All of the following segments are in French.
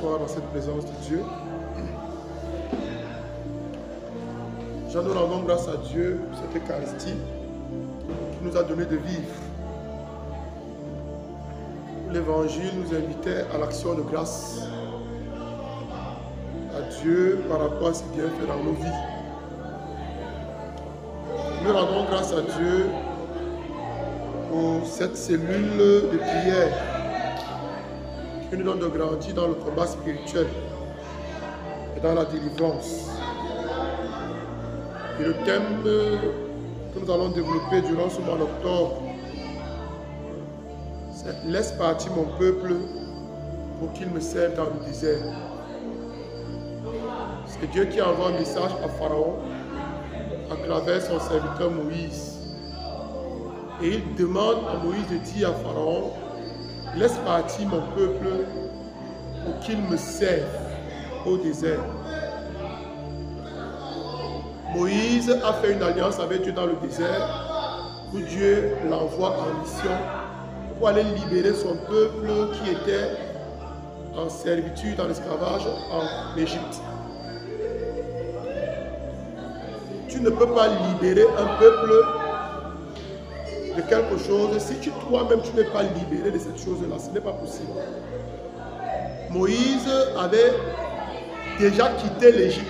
s'asseoir dans cette présence de Dieu. Nous rendons grâce à Dieu pour cette Eucharistie qui nous a donné de vivre. L'Évangile nous invitait à l'action de grâce à Dieu par rapport à ce qu'il a fait dans nos vies. Nous rendons grâce à Dieu pour cette cellule de prière qui nous donne de grandir dans le combat spirituel et dans la délivrance. Et le thème que nous allons développer durant ce mois d'octobre, c'est « Laisse partir mon peuple pour qu'il me serve dans le désert ». C'est Dieu qui envoie un message à Pharaon à travers son serviteur Moïse. Et il demande à Moïse de dire à Pharaon, laisse partir mon peuple pour qu'il me serve au désert. Moïse a fait une alliance avec Dieu dans le désert où Dieu l'envoie en mission pour aller libérer son peuple qui était en servitude, en esclavage en Égypte. Tu ne peux pas libérer un peuple de quelque chose si toi-même tu n'es pas libéré de cette chose-là. Ce n'est pas possible. Moïse avait déjà quitté l'Égypte.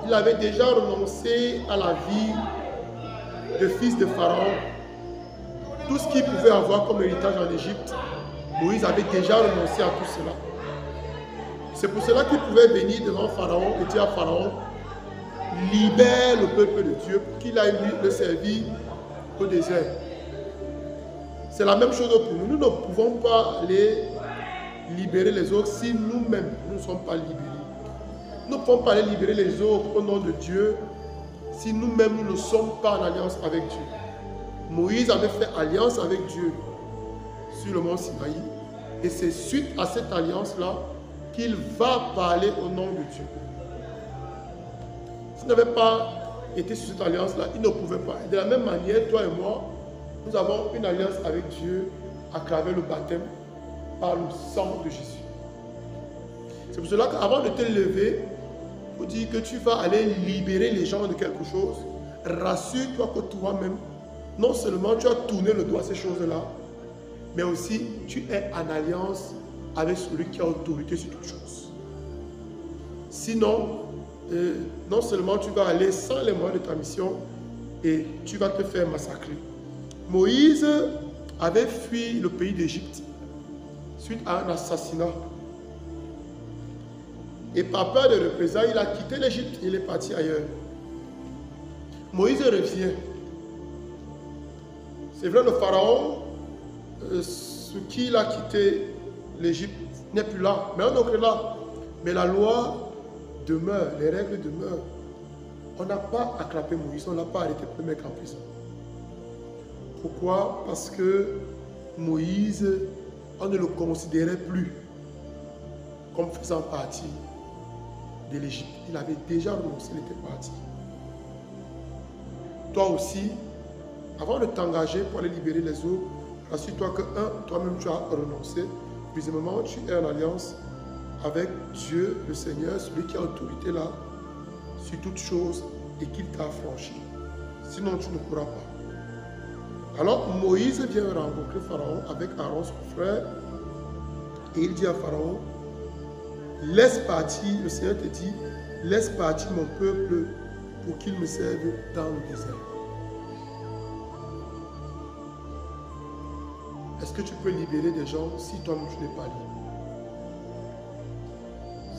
Il avait déjà renoncé à la vie de fils de Pharaon. Tout ce qu'il pouvait avoir comme héritage en Égypte, Moïse avait déjà renoncé à tout cela. C'est pour cela qu'il pouvait venir devant Pharaon et dire à Pharaon, libère le peuple de Dieu pour qu'il aille le servir au désert. C'est la même chose pour nous. Nous ne pouvons pas aller libérer les autres si nous-mêmes nous ne sommes pas libérés. Nous ne pouvons pas aller libérer les autres au nom de Dieu si nous-mêmes nous ne sommes pas en alliance avec Dieu. Moïse avait fait alliance avec Dieu sur le mont Sinaï et c'est suite à cette alliance-là qu'il va parler au nom de Dieu. S'il n'avait pas été sur cette alliance-là, il ne pouvait pas. Et de la même manière, toi et moi, nous avons une alliance avec Dieu à travers le baptême par le sang de Jésus. C'est pour cela qu'avant de te lever, pour dire que tu vas aller libérer les gens de quelque chose, rassure-toi que toi-même, non seulement tu as tourné le doigt à ces choses-là, mais aussi tu es en alliance avec celui qui a autorité sur toutes choses. Sinon, non seulement tu vas aller sans les moyens de ta mission et tu vas te faire massacrer. Moïse avait fui le pays d'Égypte suite à un assassinat. Et par peur de représailles, il a quitté l'Égypte et il est parti ailleurs. Moïse revient. C'est vrai, le pharaon, ce qui a quitté l'Égypte, n'est plus là. Mais un autre est là. Mais la loi demeure, les règles demeurent. On n'a pas attrapé Moïse, on ne l'a pas arrêté pour le mettre en prison. Pourquoi? Parce que Moïse, on ne le considérait plus comme faisant partie de l'Égypte. Il avait déjà renoncé, il était parti. Toi aussi, avant de t'engager pour aller libérer les autres, rassure-toi que, toi-même tu as renoncé. Deuxièmement, tu es en alliance avec Dieu, le Seigneur, celui qui a autorité là, sur toutes choses et qu'il t'a affranchi. Sinon, tu ne pourras pas. Alors, Moïse vient rencontrer Pharaon avec Aaron, son frère, et il dit à Pharaon, laisse partir, le Seigneur te dit, laisse partir mon peuple pour qu'il me serve dans le désert. Est-ce que tu peux libérer des gens si toi-même tu n'es pas libre?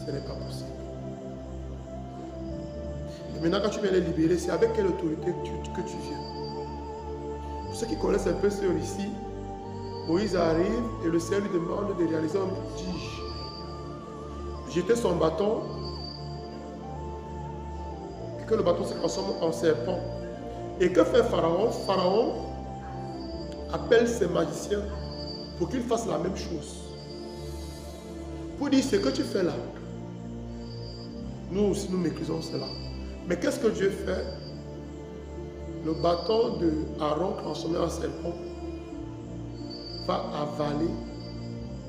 Ce n'est pas possible. Et maintenant, quand tu viens les libérer, c'est avec quelle autorité que tu viens? Pour ceux qui connaissent un peu ce récit, Moïse arrive et le Seigneur lui demande de réaliser un prodige. Jeter son bâton et que le bâton se transforme en serpent. Et que fait Pharaon? Pharaon appelle ses magiciens pour qu'ils fassent la même chose. Pour dire ce que tu fais là. Nous aussi nous maîtrisons cela. Mais qu'est-ce que Dieu fait? Le bâton de Aaron transformé en serpent va avaler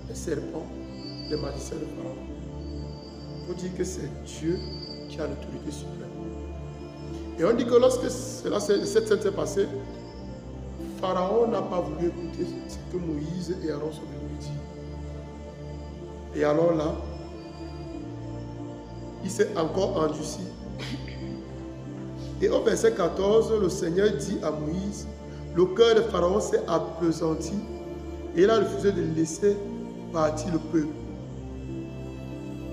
le serpent les magiciens de Pharaon. Il faut dire que c'est Dieu qui a l'autorité suprême. Et on dit que lorsque cette scène s'est passée, Pharaon n'a pas voulu écouter ce que Moïse et Aaron sont venus lui dire. Et alors là, il s'est encore endurci. Et au verset 14, le Seigneur dit à Moïse, le cœur de Pharaon s'est appesanti et il a refusé de laisser partir le peuple.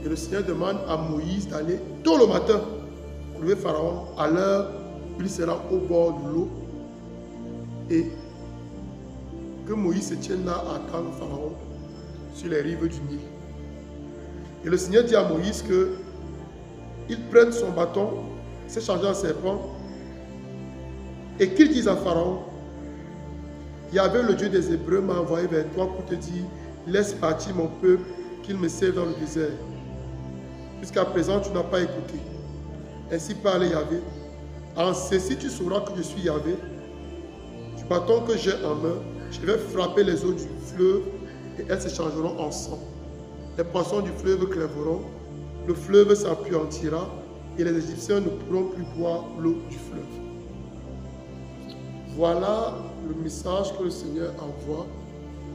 Et le Seigneur demande à Moïse d'aller tôt le matin pour lever Pharaon à l'heure où il sera au bord de l'eau et que Moïse se tienne là à attendre Pharaon sur les rives du Nil. Et le Seigneur dit à Moïse qu'il prenne son bâton, s'est changé en serpent et qu'il dise à Pharaon, Yahvé, le Dieu des Hébreux, m'a envoyé vers toi pour te dire, laisse partir mon peuple, qu'il me serve dans le désert. Jusqu'à présent, tu n'as pas écouté. Ainsi parle Yahvé. En ceci, tu sauras que je suis Yahvé. Du bâton que j'ai en main, je vais frapper les eaux du fleuve et elles se changeront en sang. Les poissons du fleuve crèveront, le fleuve s'appuantira et les Égyptiens ne pourront plus boire l'eau du fleuve. Voilà le message que le Seigneur envoie.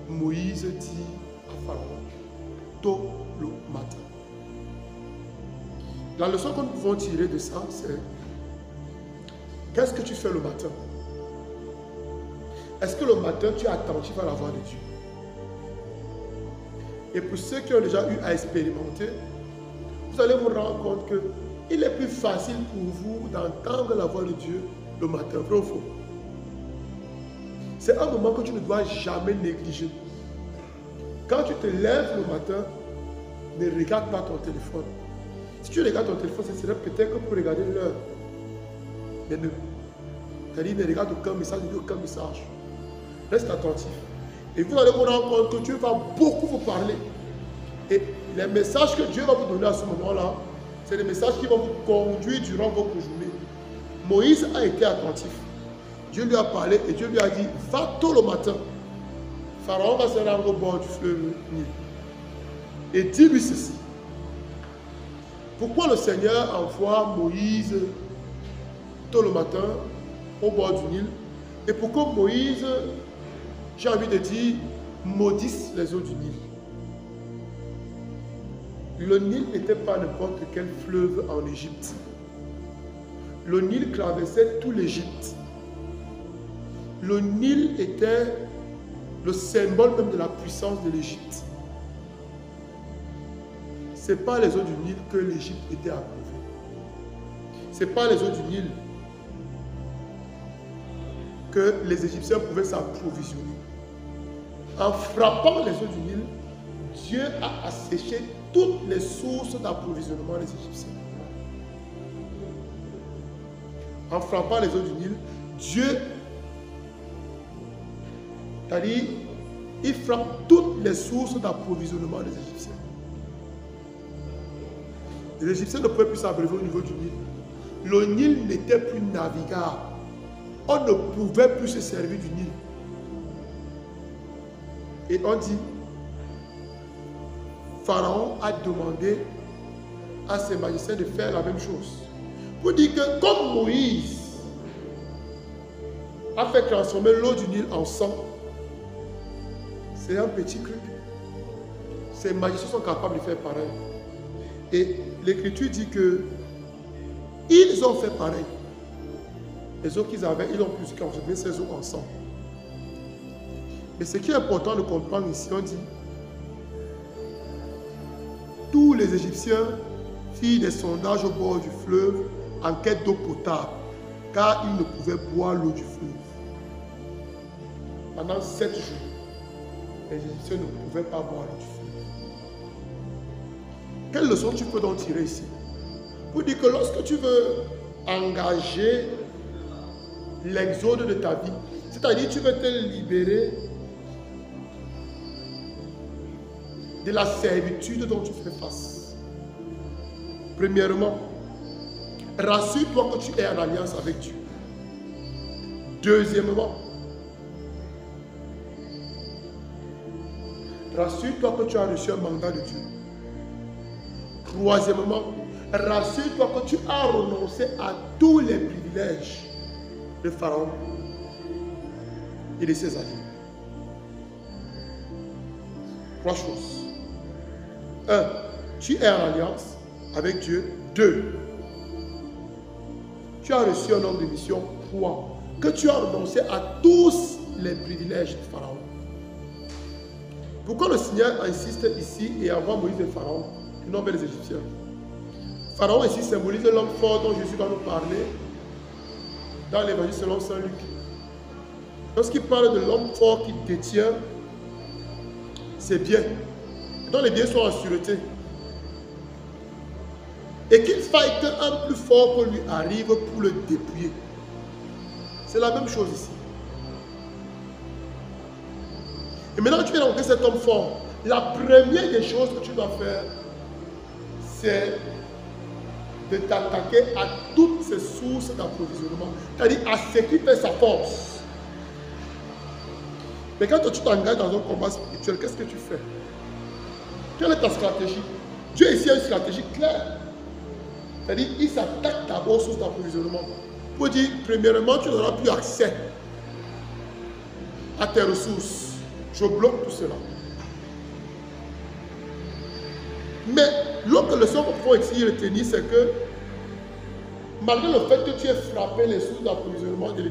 Moïse dit à Pharaon, tôt le matin. La leçon que nous pouvons tirer de ça, c'est qu'est-ce que tu fais le matin? Est-ce que le matin, tu es attentif à la voix de Dieu? Et pour ceux qui ont déjà eu à expérimenter, vous allez vous rendre compte qu'il est plus facile pour vous d'entendre la voix de Dieu le matin, vrai ou faux? C'est un moment que tu ne dois jamais négliger. Quand tu te lèves le matin, ne regarde pas ton téléphone. Si tu regardes ton téléphone, ce serait peut-être que pour regarder l'heure. Mais ne. C'est-à-dire, ne regarde aucun message, aucun message. Reste attentif. Et vous allez vous rendre compte que Dieu va beaucoup vous parler. Et les messages que Dieu va vous donner à ce moment-là, c'est des messages qui vont vous conduire durant votre journée. Moïse a été attentif. Dieu lui a parlé et Dieu lui a dit, va tôt le matin. Pharaon va se rendre au bord du fleuve Nil. Et dis-lui ceci. Pourquoi le Seigneur envoie Moïse tôt le matin au bord du Nil? Et pourquoi Moïse, j'ai envie de dire, maudisse les eaux du Nil? Le Nil n'était pas n'importe quel fleuve en Égypte. Le Nil traversait tout l'Égypte. Le Nil était le symbole même de la puissance de l'Égypte. Ce n'est pas les eaux du Nil que l'Égypte était approuvée. Ce n'est pas les eaux du Nil que les Égyptiens pouvaient s'approvisionner. En frappant les eaux du Nil, Dieu a asséché toutes les sources d'approvisionnement des Égyptiens. En frappant les eaux du Nil, Dieu, c'est-à-dire, il frappe toutes les sources d'approvisionnement des Égyptiens. Les Égyptiens ne pouvaient plus s'abreuver au niveau du Nil. Le Nil n'était plus navigable. On ne pouvait plus se servir du Nil. Et on dit, Pharaon a demandé à ses magiciens de faire la même chose. Pour dire que comme Moïse a fait transformer l'eau du Nil en sang, c'est un petit truc. Ces magiciens sont capables de faire pareil. Et l'Écriture dit que ils ont fait pareil. Les eaux qu'ils avaient, ils ont pu transformer ces eaux en sang. Mais ce qui est important de comprendre ici, on dit, tous les Égyptiens firent des sondages au bord du fleuve en quête d'eau potable, car ils ne pouvaient boire l'eau du fleuve. Pendant 7 jours, les Égyptiens ne pouvaient pas boire l'eau du fleuve. Quelle leçon tu peux donc tirer ici? Pour dire que lorsque tu veux engager l'exode de ta vie, c'est-à-dire tu veux te libérer de la servitude dont tu fais face. Premièrement, rassure-toi que tu es en alliance avec Dieu. Deuxièmement, rassure-toi que tu as reçu un mandat de Dieu. Troisièmement, rassure-toi que tu as renoncé à tous les privilèges de Pharaon et de ses alliés. 3 choses. 1. Tu es en alliance avec Dieu. 2. Tu as reçu un ordre de mission. 3. Que tu as renoncé à tous les privilèges de Pharaon. Pourquoi le Seigneur insiste ici et envoie Moïse et Pharaon et non vers les Égyptiens? Pharaon ici symbolise l'homme fort dont Jésus va nous parler dans l'évangile selon Saint Luc. Lorsqu'il parle de l'homme fort qui détient ses biens, dont les biens sont en sûreté, et qu'il faille qu'un plus fort que lui arrive pour le dépouiller. C'est la même chose ici. Et maintenant tu viens rencontrer cet homme fort. La première des choses que tu dois faire, c'est de t'attaquer à toutes ces sources d'approvisionnement. C'est-à-dire à ce qui fait sa force. Mais quand tu t'engages dans un combat spirituel, qu'est-ce que tu fais? Quelle est ta stratégie? Dieu ici a une stratégie claire. C'est-à-dire il s'attaque d'abord aux sources d'approvisionnement. Pour dire, premièrement, tu n'auras plus accès à tes ressources. Je bloque tout cela. Mais l'autre leçon qu'on peut ici retenir, c'est que malgré le fait que tu aies frappé les sources d'approvisionnement de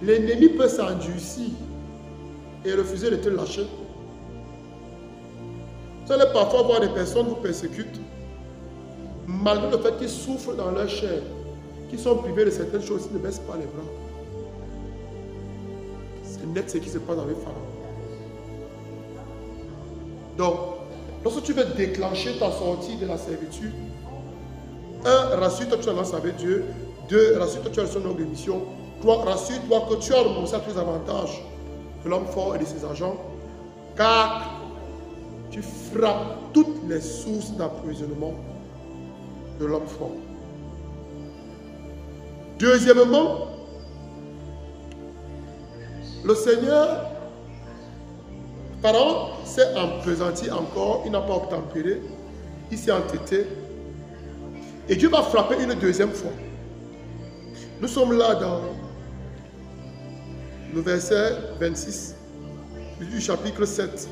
l'ennemi peut s'endurcir et refuser de te lâcher. Vous allez parfois voir des personnes vous persécutent, malgré le fait qu'ils souffrent dans leur chair, qu'ils sont privés de certaines choses, ils ne baissent pas les bras. C'est net ce qui se passe avec Pharaon. Donc, lorsque tu veux déclencher ta sortie de la servitude, 1. Rassure-toi que tu avances avec Dieu. 2. Rassure-toi que tu as son ordre de mission. 3. Rassure-toi que tu as renoncé à tous les avantages de l'homme fort et de ses agents. 4. Tu frappes toutes les sources d'approvisionnement de l'homme fort. Deuxièmement, le Seigneur, Pharaon s'est empaisanti encore, il n'a pas obtempéré, il s'est entêté. Et Dieu va frapper une deuxième fois. Nous sommes là dans le verset 26 du chapitre 7.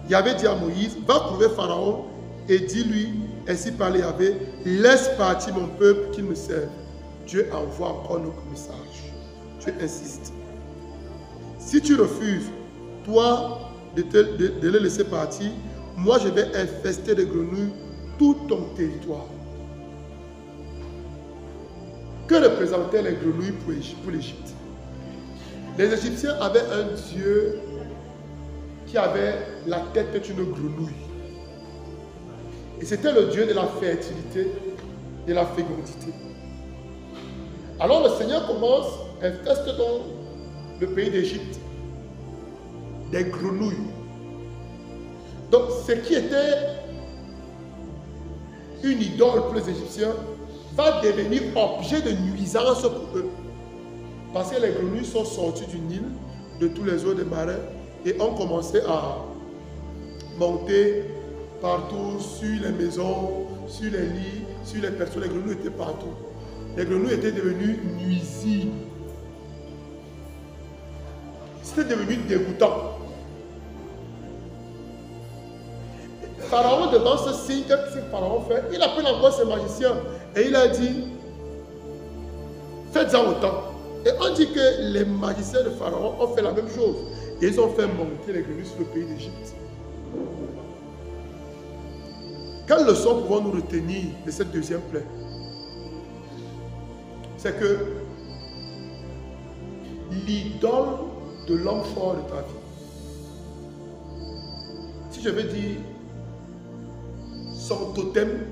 Yahvé dit à Moïse, va trouver Pharaon et dis-lui, ainsi par Yahvé, laisse partir mon peuple qu'il me serve. Dieu envoie encore notre message. Dieu insiste. Si tu refuses, toi, de le laisser partir, moi je vais infester de grenouilles tout ton territoire. Que représentaient les grenouilles pour l'Égypte? Les Égyptiens avaient un dieu qui avait la tête d'une grenouille. Et c'était le dieu de la fertilité, de la fécondité. Alors le Seigneur commence, infeste dans le pays d'Égypte des grenouilles. Donc ce qui était une idole pour les Égyptiens va devenir objet de nuisance pour eux. Parce que les grenouilles sont sorties du Nil, de tous les eaux des marais, et ont commencé à monter partout, sur les maisons, sur les lits, sur les personnes. Les grenouilles étaient partout. Les grenouilles étaient devenues nuisibles. C'était devenu dégoûtant. Pharaon, devant ce signe, qu'est-ce que Pharaon fait? Il appelle encore ses magiciens et il a dit, faites-en autant. Et on dit que les magiciens de Pharaon ont fait la même chose. Et ils ont fait monter les grenouilles sur le pays d'Égypte. Quelle leçon pouvons-nous retenir de cette deuxième plaie? C'est que l'idole de l'homme fort de ta vie, si je veux dire son totem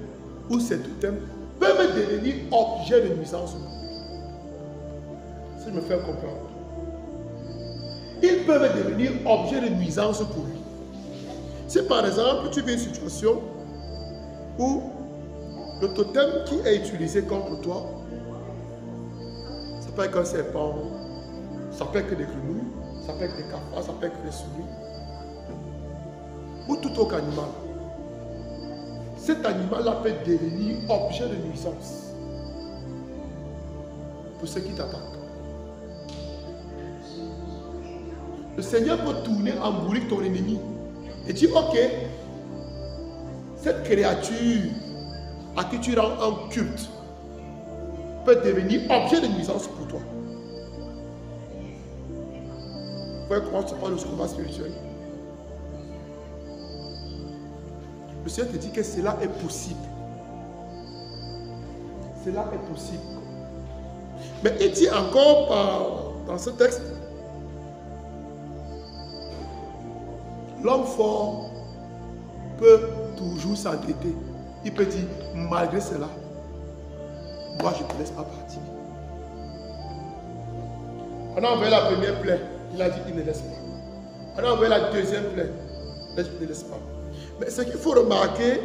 ou ses totems, peuvent devenir objet de nuisance. Si je me fais comprendre, ils peuvent devenir objet de nuisance pour lui. Si par exemple tu vis une situation où le totem qui est utilisé contre toi, ça peut être un serpent, ça peut être que des grenouilles, ça peut être des cafards, ça peut être des souris, ou tout autre animal. Cet animal-là peut devenir objet de nuisance pour ceux qui t'attaquent. Le Seigneur peut tourner en bourrique ton ennemi et dire, ok, cette créature à qui tu rends un culte peut devenir objet de nuisance pour toi. Vous voyez comment se passe le combat spirituel? Le Seigneur te dit que cela est possible. Cela est possible. Mais il dit encore dans ce texte, l'homme fort peut toujours s'entêter. Il peut dire, malgré cela, moi je ne te laisse pas partir. On a envoyé la première plaie, il a dit, il ne laisse pas. On a envoyé la deuxième plaie, il a dit, il ne laisse pas. Mais ce qu'il faut remarquer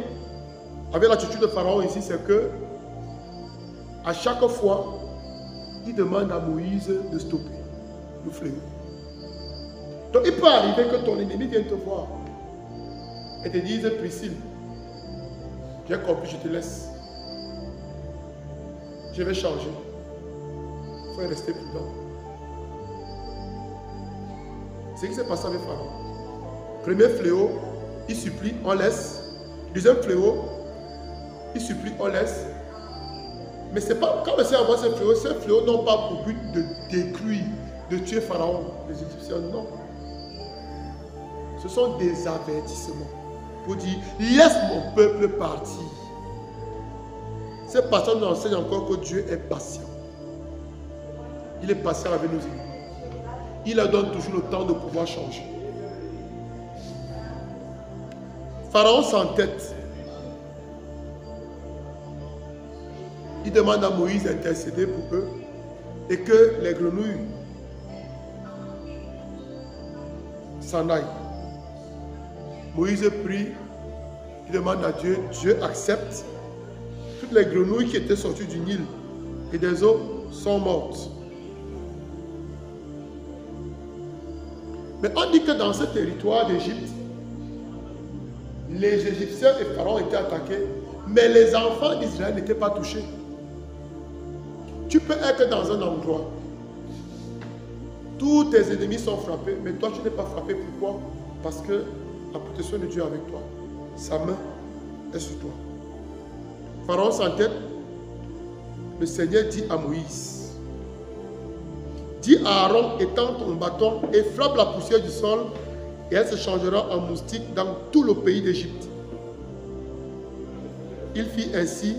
avec l'attitude de Pharaon ici, c'est que à chaque fois, il demande à Moïse de stopper le fléau. Donc il peut arriver que ton ennemi vienne te voir et te dise, Priscille, j'ai compris, je te laisse. Je vais changer. Il faut rester prudent. C'est ce qui s'est passé avec Pharaon. Premier fléau, il supplie, on laisse. Deuxième fléau, il supplie, on laisse. Mais c'est pas, quand le Seigneur envoie ces fléaux n'ont pas pour but de détruire, de tuer Pharaon, les Égyptiens, non. Ce sont des avertissements pour dire, laisse mon peuple partir. Cette personne nous enseigne encore que Dieu est patient. Il est patient avec nos ennemis. Il leur donne toujours le temps de pouvoir changer. Pharaon s'entête. Il demande à Moïse d'intercéder pour eux et que les grenouilles s'en aillent. Moïse prie, il demande à Dieu, Dieu accepte. Toutes les grenouilles qui étaient sorties du Nil et des eaux sont mortes. Mais on dit que dans ce territoire d'Égypte, les Égyptiens et Pharaon étaient attaqués, mais les enfants d'Israël n'étaient pas touchés. Tu peux être dans un endroit, tous tes ennemis sont frappés, mais toi tu n'es pas frappé. Pourquoi? Parce que la protection de Dieu est avec toi. Sa main est sur toi. Pharaon s'entête. Le Seigneur dit à Moïse, dis à Aaron, étends ton bâton et frappe la poussière du sol et elle se changera en moustique dans tout le pays d'Égypte. Il fit ainsi.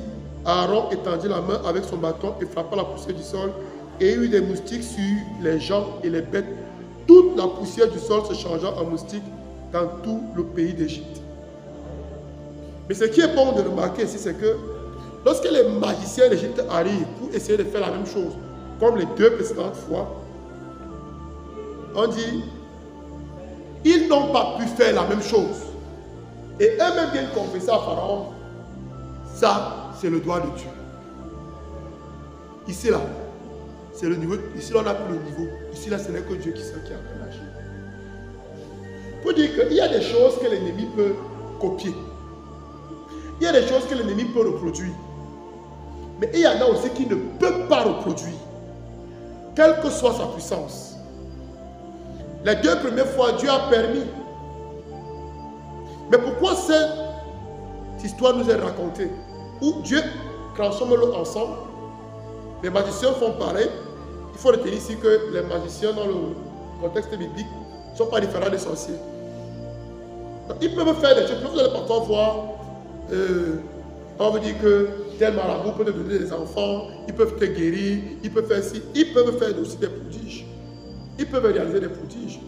Aaron étendit la main avec son bâton et frappa la poussière du sol et il y eut des moustiques sur les gens et les bêtes. Toute la poussière du sol se changea en moustique dans tout le pays d'Égypte. Mais ce qui est bon de remarquer ici, c'est que lorsque les magiciens d'Égypte arrivent pour essayer de faire la même chose, comme les deux précédentes fois, on dit, ils n'ont pas pu faire la même chose. Et eux-mêmes viennent confesser à Pharaon, ça, c'est le doigt de Dieu. Ici, là, c'est le niveau. Ici, là, on n'a plus le niveau. Ici, là, ce n'est que Dieu qui sait qui a fait l'agir. Pour dire qu'il y a des choses que l'ennemi peut copier. Il y a des choses que l'ennemi peut reproduire. Mais il y en a aussi qui ne peut pas reproduire. Quelle que soit sa puissance. Les deux premières fois, Dieu a permis. Mais pourquoi cette histoire nous est racontée? Où Dieu transforme l'eau ensemble. Les magiciens font pareil. Il faut retenir ici que les magiciens dans le contexte biblique ne sont pas différents des sorciers. Donc, ils peuvent faire des choses. Vous allez parfois voir, on veut dire que tel marabout peut te donner des enfants, ils peuvent te guérir, ils peuvent faire ci, ils peuvent faire aussi des prodiges. Ils peuvent réaliser des prodiges.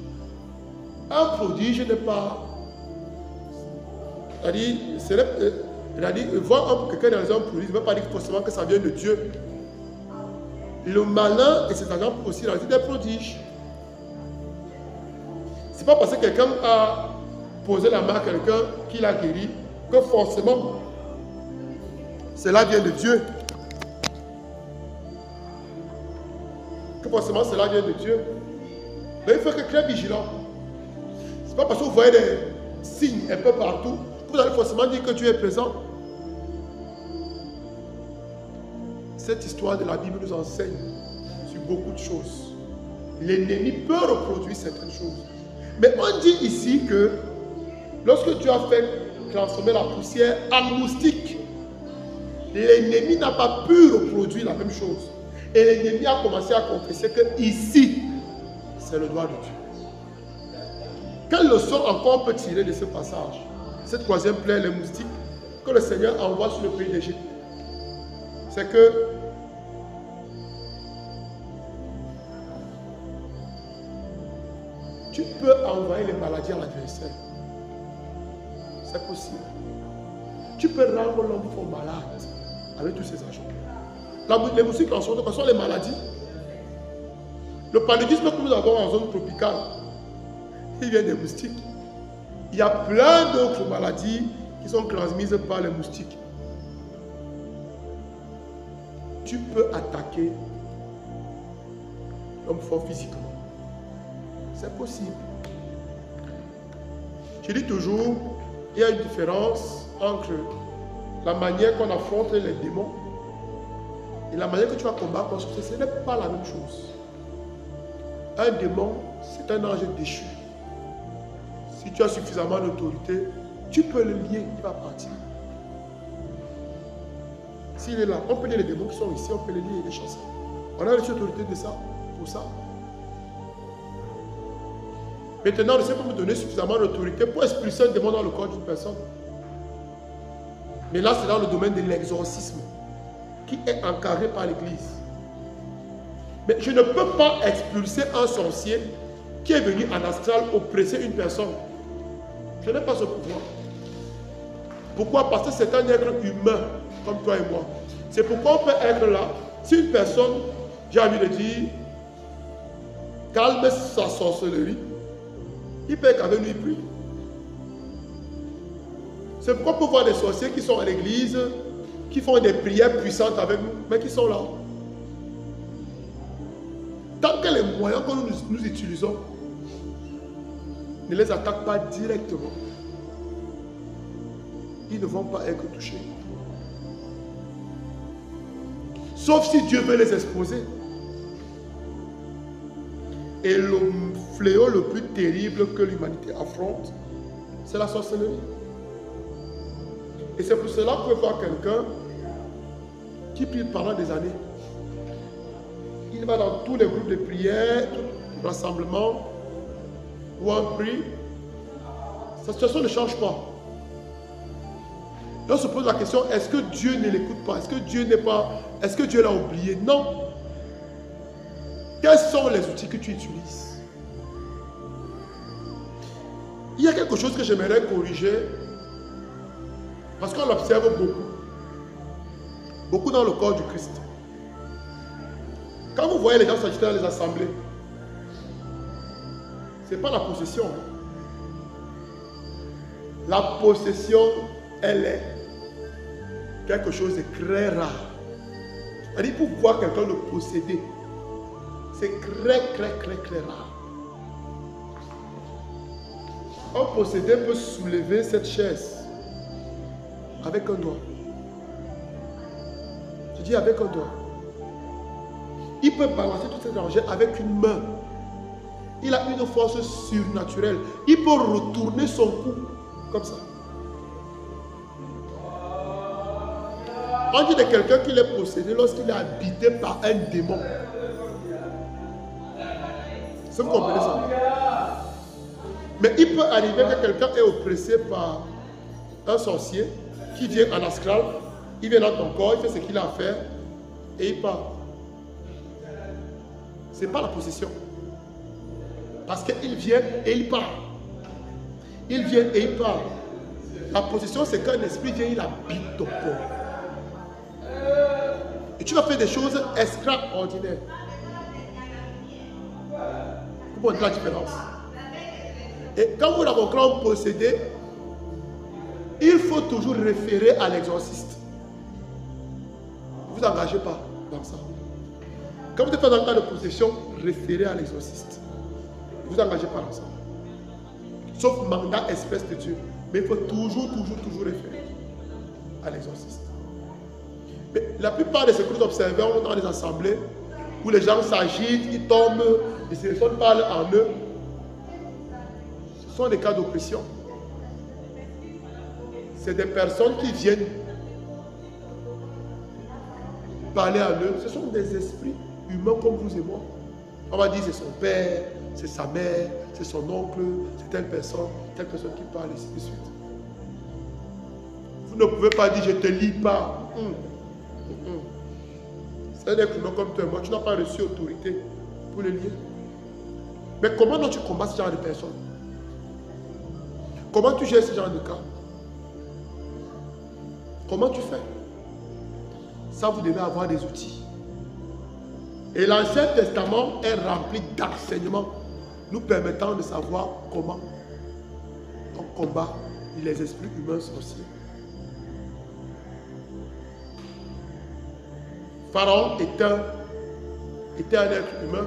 Un prodige n'est pas... C'est-à-dire, voir quelqu'un réaliser un prodige ne veut pas dire forcément que ça vient de Dieu. Le malin et ses agents peuvent aussi réaliser des prodiges. Ce n'est pas parce que quelqu'un a posé la main à quelqu'un qui l'a guéri que forcément cela vient de Dieu. Que forcément cela vient de Dieu. Mais il faut être très vigilant. Ce n'est pas parce que vous voyez des signes un peu partout que vous allez forcément dire que Dieu est présent. Cette histoire de la Bible nous enseigne sur beaucoup de choses. L'ennemi peut reproduire certaines choses. Mais on dit ici que lorsque Dieu a fait transformer la poussière en moustique, l'ennemi n'a pas pu reproduire la même chose. Et l'ennemi a commencé à confesser que ici, c'est le doigt de Dieu. Quelle leçon encore on peut tirer de ce passage? Cette troisième plaie, les moustiques, que le Seigneur envoie sur le pays d'Égypte. C'est que tu peux envoyer les maladies à l'adversaire. C'est possible. Tu peux rendre l'homme fort malade avec tous ces agents. Les moustiques en sont les maladies. Le paludisme que nous avons en zone tropicale, il vient des moustiques. Il y a plein d'autres maladies qui sont transmises par les moustiques. Tu peux attaquer l'homme fort physiquement. C'est possible. Je dis toujours, il y a une différence entre la manière qu'on affronte les démons et la manière que tu vas combattre contre ce n'est pas la même chose. Un démon, c'est un ange déchu. Si tu as suffisamment d'autorité, tu peux le lier, il va partir. S'il est là, on peut lier les démons qui sont ici, on peut les lier et les chasser. On a reçu l'autorité de ça, pour ça. Maintenant, le Seigneur peut me donner suffisamment d'autorité pour expulser un démon dans le corps d'une personne. Mais là, c'est dans le domaine de l'exorcisme qui est encadré par l'Église. Mais je ne peux pas expulser un sorcier qui est venu en astral oppresser une personne. Je n'ai pas ce pouvoir. Pourquoi? Parce que c'est un être humain comme toi et moi. C'est pourquoi on peut être là. Si une personne, j'ai envie de dire, calme sa sorcellerie, il peut être qu'avec lui prie. C'est pourquoi on peut voir des sorciers qui sont à l'église, qui font des prières puissantes avec nous, mais qui sont là. Tant que les moyens que nous utilisons ne les attaquent pas directement, ils ne vont pas être touchés. Sauf si Dieu veut les exposer. Et le fléau le plus terrible que l'humanité affronte, c'est la sorcellerie. Et c'est pour cela qu'on peut voir quelqu'un qui prie pendant des années. Il va dans tous les groupes de prière, tous les rassemblements, où on prie. Sa situation ne change pas. Et on se pose la question, est-ce que Dieu ne l'écoute pas? Est-ce que Dieu n'est pas... Est-ce que Dieu l'a oublié? Non. Quels sont les outils que tu utilises? Il y a quelque chose que j'aimerais corriger, parce qu'on l'observe beaucoup. Beaucoup dans le corps du Christ. Quand vous voyez les gens s'agiter dans les assemblées, ce n'est pas la possession. La possession, elle est quelque chose de très rare. C'est-à-dire, pour voir quelqu'un le posséder, c'est très rare. Un possédé peut soulever cette chaise avec un doigt. Je dis avec un doigt. Il peut balancer tout cet argent avec une main. Il a une force surnaturelle. Il peut retourner son cou comme ça. On dit de quelqu'un qui est possédé lorsqu'il est habité par un démon. Est-ce que vous comprenez ça? Mais il peut arriver que quelqu'un est oppressé par un sorcier qui vient en astral, il vient dans ton corps, il fait ce qu'il a à faire et il part. Ce n'est pas la possession. Parce qu'il vient et il part. Il vient et il part. La possession, c'est qu'un esprit vient, il habite ton corps. Et tu vas faire des choses extraordinaires. Vous comprenez la différence? Et quand vous l'avez encore possédé, il faut toujours référer à l'exorciste. Ne vous engagez pas dans ça. Quand vous êtes dans le cas de possession, référez à l'exorciste. Vous engagez pas ensemble. Sauf mandat espèce de Dieu. Mais il faut toujours référer à l'exorciste. Mais la plupart de ce que nous observons dans les assemblées, où les gens s'agitent, ils tombent, les personnes parlent en eux, ce sont des cas d'oppression. C'est des personnes qui viennent parler à eux. Ce sont des esprits humains comme vous et moi. On va dire c'est son père, c'est sa mère, c'est son oncle, c'est telle personne qui parle, et ainsi de suite. Vous ne pouvez pas dire je ne te lis pas. C'est un être humain comme toi et moi, tu n'as pas reçu autorité pour le lire. Mais comment tu combats ce genre de personnes? Comment tu gères ce genre de cas? Comment tu fais? Ça, vous devez avoir des outils. Et l'Ancien Testament est rempli d'enseignements nous permettant de savoir comment on combat les esprits humains sorciers. Pharaon était un être humain,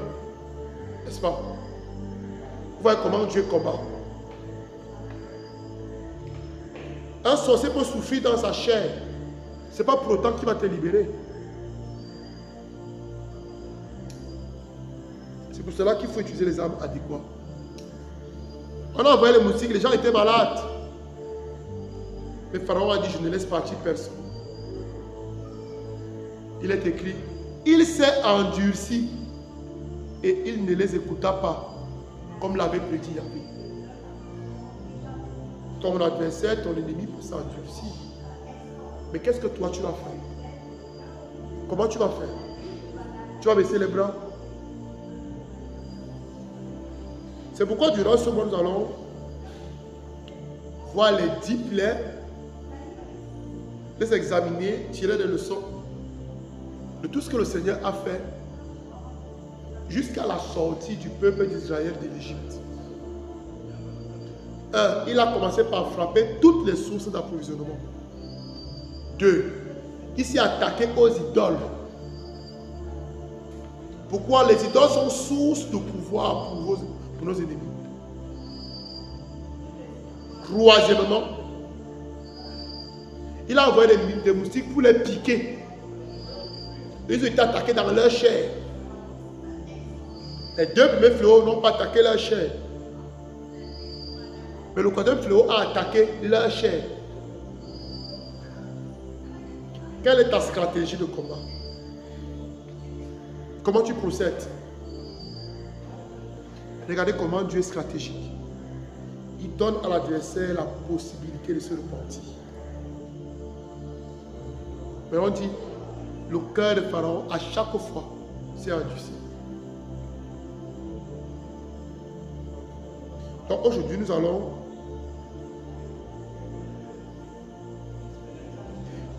n'est-ce pas? Vous voyez comment Dieu combat. Un sorcier peut souffrir dans sa chair. Ce n'est pas pour autant qu'il va te libérer. C'est pour cela qu'il faut utiliser les armes adéquates. On a envoyé les moustiques, les gens étaient malades. Mais Pharaon a dit, je ne laisse partir personne. Il est écrit, il s'est endurci et il ne les écouta pas, comme l'avait prédit Yahvé. Ton adversaire, ton ennemi peut s'endurcir. Mais qu'est-ce que toi tu vas faire? Comment tu vas faire? Tu vas baisser les bras? C'est pourquoi durant ce mois, nous allons voir les 10 plaies, les examiner, tirer des leçons de tout ce que le Seigneur a fait jusqu'à la sortie du peuple d'Israël de l'Égypte. 1. Il a commencé par frapper toutes les sources d'approvisionnement. 2. Il s'est attaqué aux idoles. Pourquoi? Les idoles sont source de pouvoir pour nos ennemis. 3. Il a envoyé des moustiques pour les piquer. Ils ont été attaqués dans leur chair. Les 2 premiers fléaux n'ont pas attaqué leur chair. Mais le 4e fléau a attaqué leur chair. Quelle est ta stratégie de combat? Comment tu procèdes? Regardez comment Dieu est stratégique. Il donne à l'adversaire la possibilité de se repentir. Mais on dit, le cœur de Pharaon, à chaque fois, s'est endurci. Donc aujourd'hui, nous allons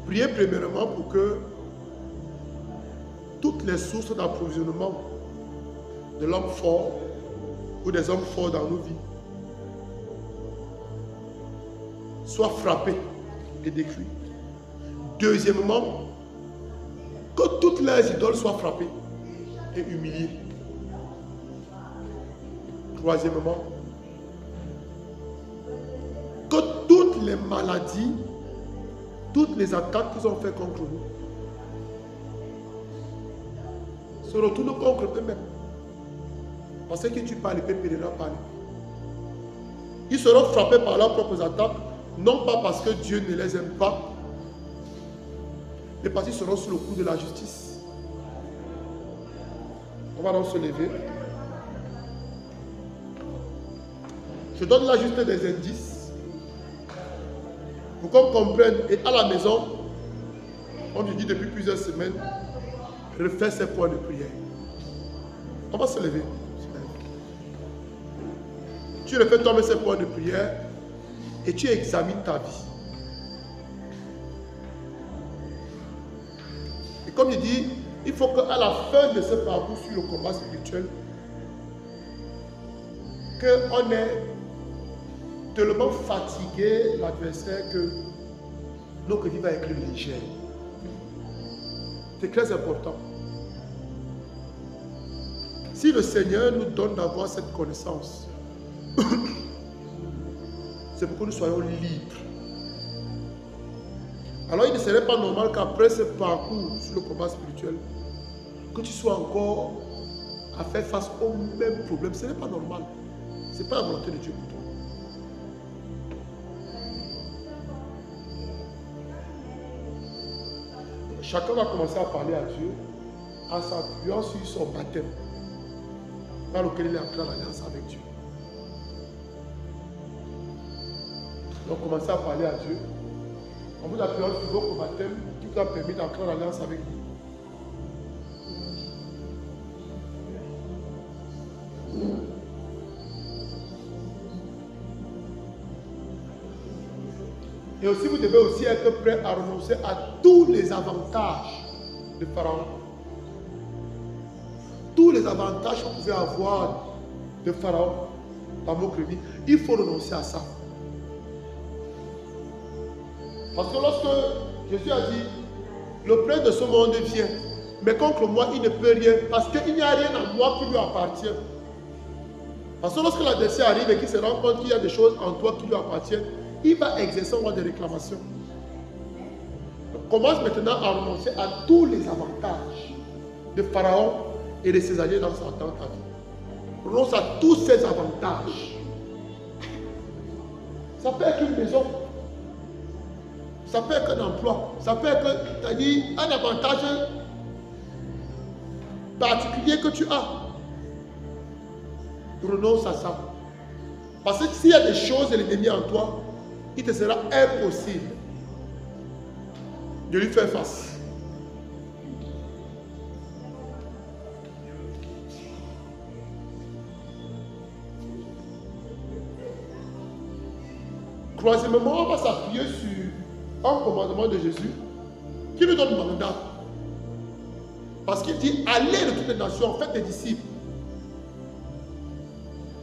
prier premièrement pour que toutes les sources d'approvisionnement de l'homme fort ou des hommes forts dans nos vies soient frappées et détruites. Deuxièmement, que toutes les idoles soient frappées et humiliées. Troisièmement, que toutes les maladies, toutes les attaques qu'ils ont fait contre nous se retournent contre eux-mêmes. Parce que tu parles, les périra par ils seront frappés par leurs propres attaques, non pas parce que Dieu ne les aime pas, mais parce qu'ils seront sous le coup de la justice. On va donc se lever. Je donne là juste des indices pour qu'on comprenne. Et à la maison, on nous dit depuis plusieurs semaines, refais ces points de prière. On va se lever. Tu refais toi-même ces points de prière et tu examines ta vie. Et comme il dit, il faut qu'à la fin de ce parcours sur le combat spirituel, qu'on ait tellement fatigué l'adversaire que notre vie va être légère. C'est très important. Si le Seigneur nous donne d'avoir cette connaissance, c'est pour que nous soyons libres. Alors il ne serait pas normal qu'après ce parcours sur le combat spirituel, que tu sois encore à faire face au même problème. Ce n'est pas normal. Ce n'est pas la volonté de Dieu pour toi. Chacun va commencer à parler à Dieu en s'appuyant sur son baptême par lequel il est entré en alliance avec Dieu. Donc commencez à parler à Dieu en vous appuyant sur votre baptême qui vous a permis d'entrer en alliance avec lui. Et aussi, vous devez aussi être prêt à renoncer à tous les avantages de Pharaon. Tous les avantages que vous pouvez avoir de Pharaon dans votre vie, il faut renoncer à ça. Parce que lorsque Jésus a dit, le prince de ce monde vient, mais contre moi, il ne peut rien, parce qu'il n'y a rien à moi qui lui appartient. Parce que lorsque l'adversaire arrive et qu'il se rend compte qu'il y a des choses en toi qui lui appartiennent, il va exercer un droit de réclamation. Donc, commence maintenant à renoncer à tous les avantages de Pharaon et de ses alliés dans ta vie. Renonce à tous ces avantages. Ça peut être une maison. Ça peut être un emploi. Ça peut être un avantage particulier que tu as. Renonce à ça. Parce que s'il y a des choses de l'ennemi en toi, il te sera impossible de lui faire face. Troisièmement, on va s'appuyer sur un commandement de Jésus qui nous donne mandat. Parce qu'il dit, allez de toutes les nations, faites des disciples.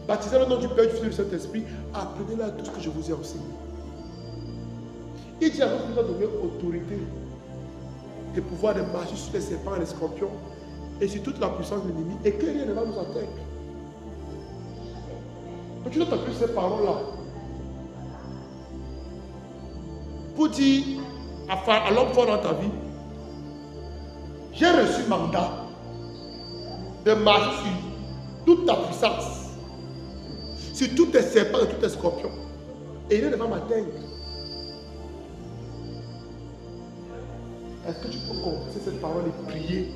Baptisez le nom du Père, du Fils et du Saint-Esprit, apprenez-le à tout ce que je vous ai enseigné. Il dit à nous qu'il nous a donné autorité et pouvoir de marcher sur les serpents et les scorpions et sur toute la puissance de l'ennemi et que rien ne va nous atteindre. Donc tu dois t'appuyer sur ces paroles-là pour dire à l'homme fort dans ta vie, j'ai reçu mandat de marcher sur toute ta puissance, sur tous tes serpents et tous tes scorpions et rien ne va m'atteindre. Est-ce que tu peux confesser cette parole et prier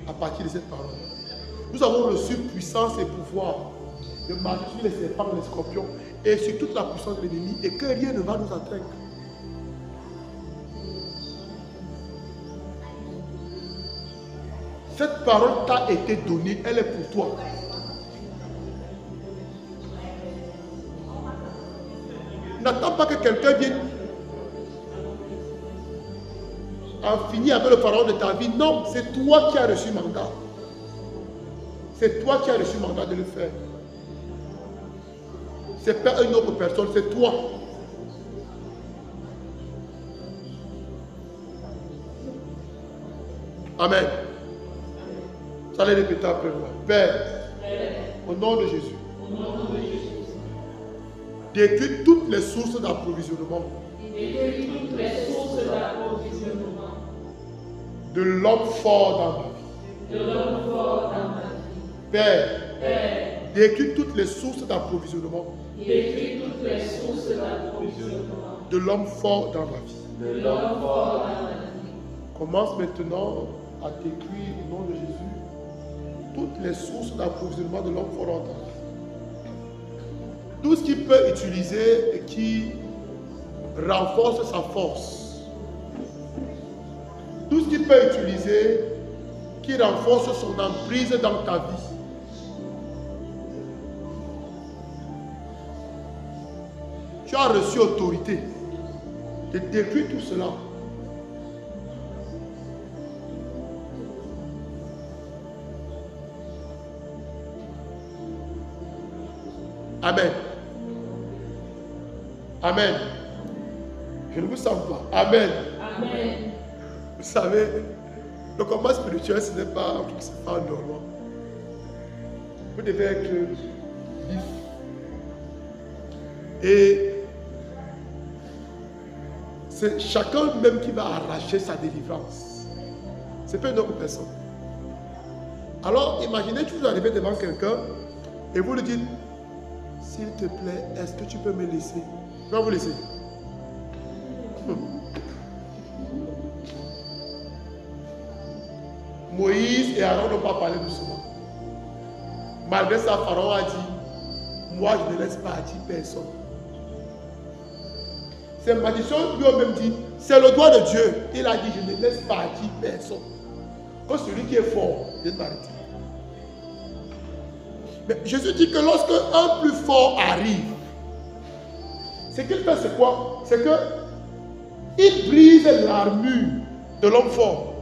à partir de cette parole? Nous avons reçu puissance et pouvoir de marcher sur les serpents et les scorpions et sur toute la puissance de l'ennemi et que rien ne va nous atteindre. Cette parole t'a été donnée, elle est pour toi. N'attends pas que quelqu'un vienne en finir avec le pharaon de ta vie. Non, c'est toi qui as reçu mandat. C'est toi qui as reçu mandat de le faire. C'est pas une autre personne, c'est toi. Amen. Vous allez répéter après moi. Père, au nom de Jésus, détruis toutes les sources d'approvisionnement de l'homme fort dans ma vie. Père, détruis toutes les sources d'approvisionnement de l'homme fort dans ma vie. Commence maintenant à t'écrire au nom de Jésus toutes les sources d'approvisionnement de l'homme fort dans ta vie. Tout ce qu'il peut utiliser et qui renforce sa force. Tout ce qu'il peut utiliser qui renforce son emprise dans ta vie. Tu as reçu autorité de détruire tout cela. Amen. Amen. Je ne vous sens pas. Amen. Amen. Vous savez, le combat spirituel, ce n'est pas un truc qui se fait en Normand. Vous devez être vif. Et c'est chacun même qui va arracher sa délivrance. C'est pas une autre personne. Alors, imaginez que vous arrivez devant quelqu'un et vous lui dites, s'il te plaît, est-ce que tu peux me laisser? Je vais vous laisser. Moïse et Aaron n'ont pas parlé doucement. Malgré ça, Pharaon a dit, moi je ne laisse pas à dire personne. Ces magiciens lui ont même dit, c'est le doigt de Dieu. Il a dit, je ne laisse pas à dire personne. Quand celui qui est fort vient m'arrêter. Mais Jésus dit que lorsque un plus fort arrive, ce qu'il fait, c'est quoi? C'est que il brise l'armure de l'homme fort.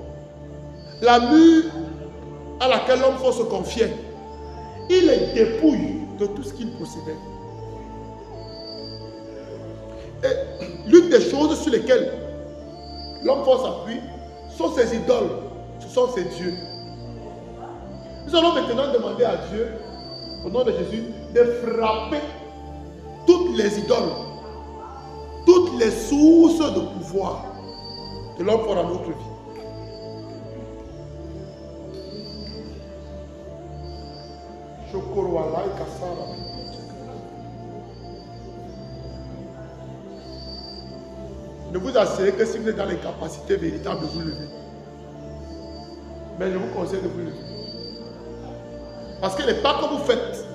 L'armure à laquelle l'homme fort se confiait. Il les dépouille de tout ce qu'il possédait. Et l'une des choses sur lesquelles l'homme fort s'appuie sont ses idoles, ce sont ses dieux. Nous allons maintenant demander à Dieu, au nom de Jésus, de frapper toutes les idoles, toutes les sources de pouvoir de l'homme fort dans notre vie. Ne vous assurez que si vous êtes dans les capacités véritables de vous lever. Mais je vous conseille de vous lever. Parce que les pas que vous faites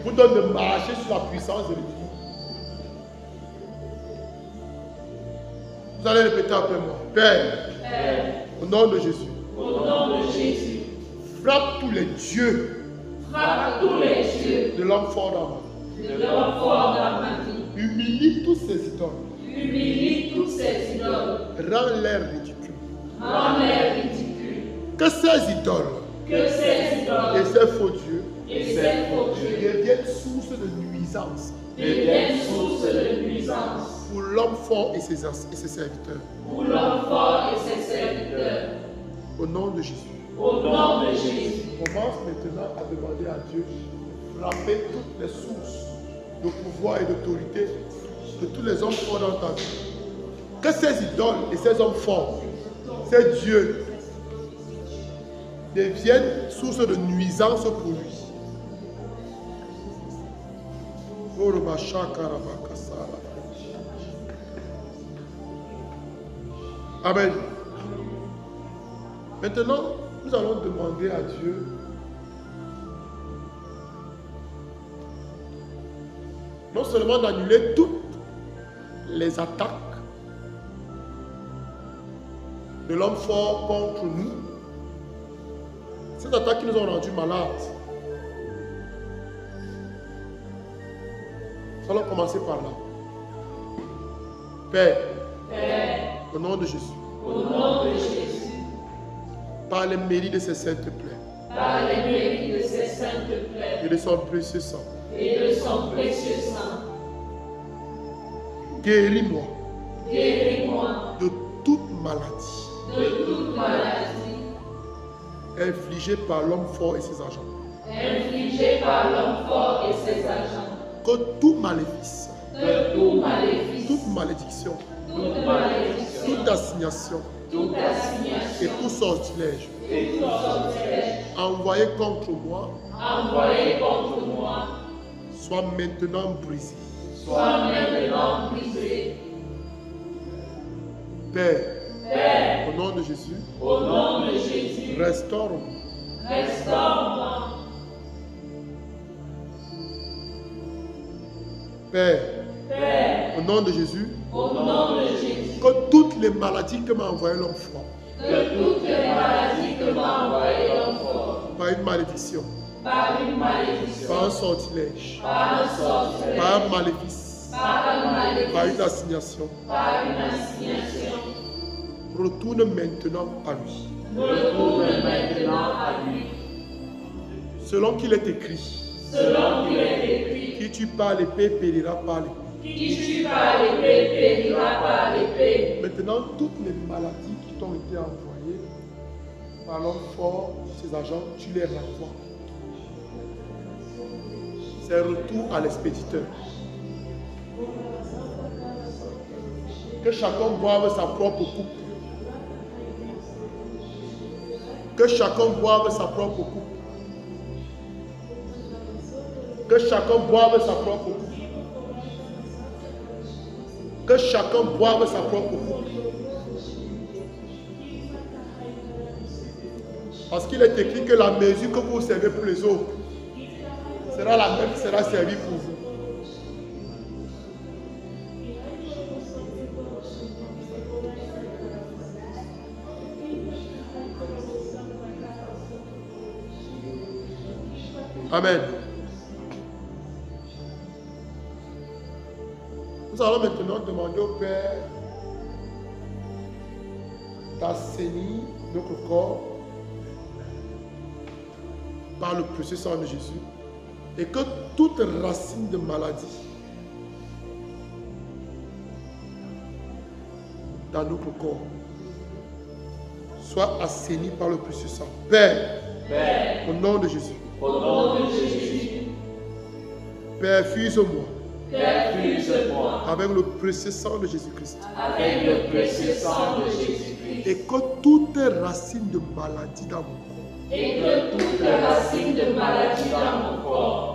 vous donnent de marcher sur la puissance de l'ennemi. Vous allez répéter après moi. Père, au nom de Jésus, frappe tous les dieux. Frappe tous les dieux de l'homme fort dans ma vie. Humilie tous ces idoles. Rends-les ridicules. Que ces idoles et ces faux dieux deviennent source de nuisance. Pour l'homme fort et ses serviteurs. Au nom de Jésus. Commence maintenant à demander à Dieu de frapper toutes les sources de pouvoir et d'autorité de tous les hommes forts dans ta vie. Que ces idoles et ces hommes forts, ces dieux, deviennent source de nuisance pour lui. Amen. Maintenant, nous allons demander à Dieu non seulement d'annuler toutes les attaques de l'homme fort contre nous, ces attaques qui nous ont rendus malades. Nous allons commencer par là. Père, au nom de Jésus, par les mérites de ces saintes plaies, et de son précieux sang, guéris-moi de toute maladie, infligée par l'homme fort et ses agents. Que tout maléfice, toute malédiction, toute assignation et tout sortilège envoyé contre moi soit maintenant brisé. Père, au nom de Jésus, restaure-moi. Père, au nom de Jésus, que toutes les maladies que m'a envoyé l'homme fort, par une malédiction, par un sortilège, par un maléfice, par une assignation, retourne maintenant à lui. Selon qu'il est écrit, qui tue par l'épée périra par l'épée. Maintenant, toutes les maladies qui t'ont été envoyées par l'homme fort, ses agents, tu les renvoies. c'est retour à l'expéditeur. Que chacun boive sa propre coupe. Que chacun boive sa propre coupe. Que chacun boive sa propre coupe. Que chacun boive sa propre coupe. Parce qu'il est écrit que la mesure que vous servez pour les autres sera la même qui sera servie pour vous. Amen. Nous allons maintenant demander au Père d'assainir notre corps par le précieux sang de Jésus et que toute racine de maladie dans notre corps soit assainie par le précieux sang. Père, au nom de Jésus. Au nom de Jésus. Père, fuse-moi. Père, fuse-moi. Avec le précieux sang de Jésus-Christ. Avec le précieux sang de Jésus-Christ. Et que toute racine de maladie dans mon corps. Et que toute racine de maladie dans mon corps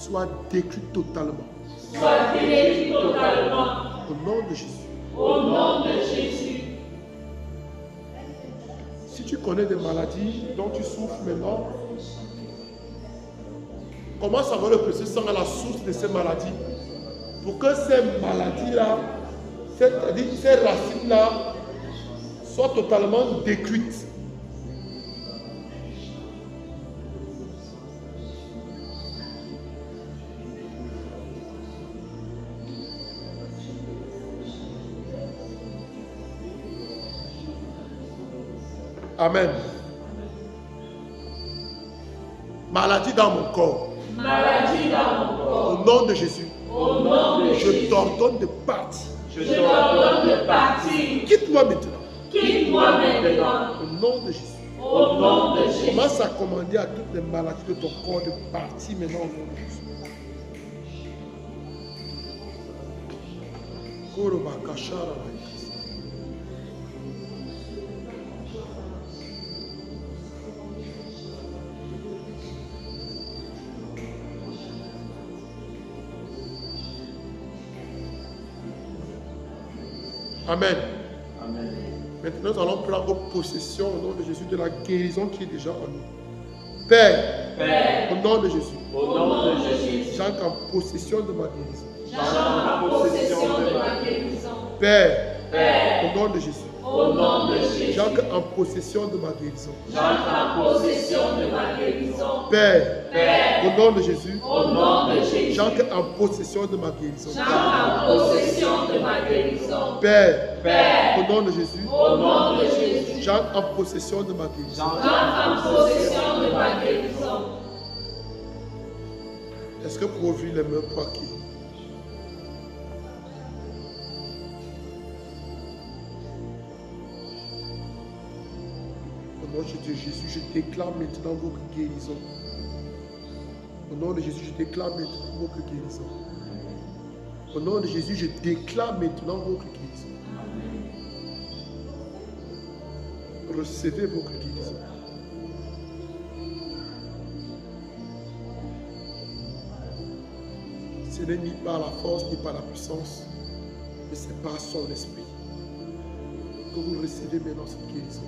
soit détruite totalement. Soit détruite totalement. Au nom de Jésus. Au nom de Jésus. Si tu connais des maladies dont tu souffres maintenant, commence à voir le précieux sang à la source de ces maladies. Pour que ces maladies-là, c'est-à-dire ces racines-là, soient totalement détruites. Amen. Maladie dans mon corps. Maladie dans mon corps. Au nom de Jésus. Au nom de Jésus. Je t'ordonne de partir. Je t'ordonne de partir. Quitte-moi maintenant. Quitte-moi maintenant. Au nom de Jésus. Au nom de Jésus. Commence à commander à toutes les maladies de ton corps de partir maintenant au nom de Jésus. Amen. Amen. Maintenant, nous allons prendre possession au nom de Jésus de la guérison qui est déjà en nous. Père, Père, au nom de Jésus, au nom de Jésus, j'entre en possession de ma guérison. j'entre en possession de ma guérison. Père, Père, au nom de Jésus, au nom de Jésus, j'entre en possession de ma guérison. j'entre en possession de ma guérison. Père, Père, au nom de Jésus, au nom de Jésus, j'entre en possession de ma guérison. j'entre en possession de ma guérison. Père, Père, au nom de Jésus, au nom de Jésus, j'entre en possession de ma guérison. j'entre en possession de ma guérison. Est-ce que vous pouvez ouvrir les mains pour acquérir? Au nom de Jésus, je déclare maintenant votre guérison. Au nom de Jésus, je déclare maintenant votre guérison. Au nom de Jésus, je déclare maintenant votre guérison. Recevez votre guérison. Ce n'est ni par la force, ni par la puissance, mais c'est par son esprit que vous recevez maintenant cette guérison.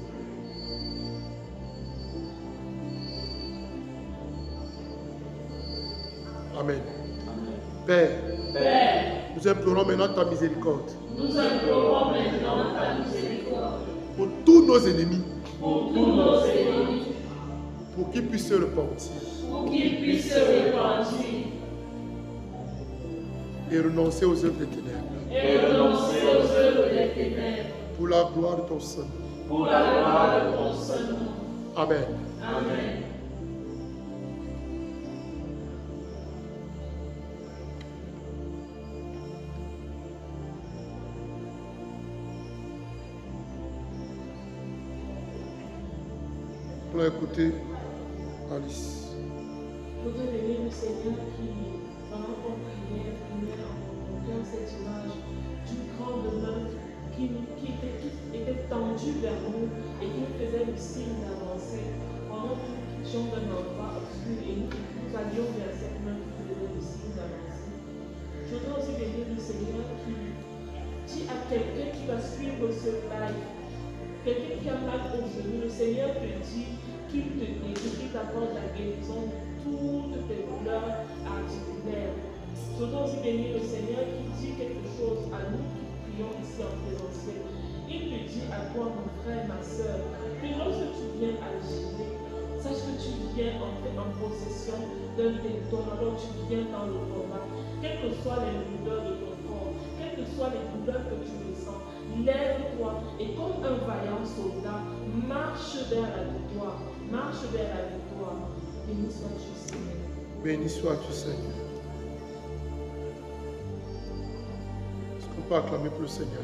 Amen. Père, Père, nous implorons maintenant ta miséricorde nous implorons maintenant ta miséricorde pour tous nos ennemis, pour tous nos ennemis, pour qu'ils puissent se repentir pour qu'ils puissent se repentir et renoncer aux œuvres des ténèbres. et renoncer aux œuvres des ténèbres Pour la gloire de ton Saint. pour la gloire de ton saint nom. Amen. Amen. Pour écouter Alice. voudrais bénir le Seigneur qui, pendant qu'on priait, met en mon cœur cette image d'une grande main qui était tendue vers nous et qui nous faisait le signe d'avancer pendant que nous quittions d'un endroit obscur et nous allions vers cette main qui faisait le signe d'avancer. Je voudrais aussi bénir le Seigneur qui dit à quelqu'un qui va suivre ce live, quelqu'un qui a mal au genou, le Seigneur te dit qu'il te guérit, qu'il t'apporte la guérison de toutes tes douleurs articulaires. Je voudrais aussi bénir le Seigneur qui dit quelque chose à nous qui prions ici en présentiel. Il te dit à toi, mon frère, ma soeur, que lorsque tu viens à Gilet, sache que tu viens en possession d'un territoire, alors tu viens dans le combat. Quelles que soient les douleurs de ton corps, quelles que soient les douleurs que tu ressens, lève-toi et comme un vaillant soldat, marche vers la victoire. Marche vers la victoire. Béni sois-tu, Seigneur. Béni sois-tu, Seigneur. Est-ce qu'on peut acclamer pour le Seigneur?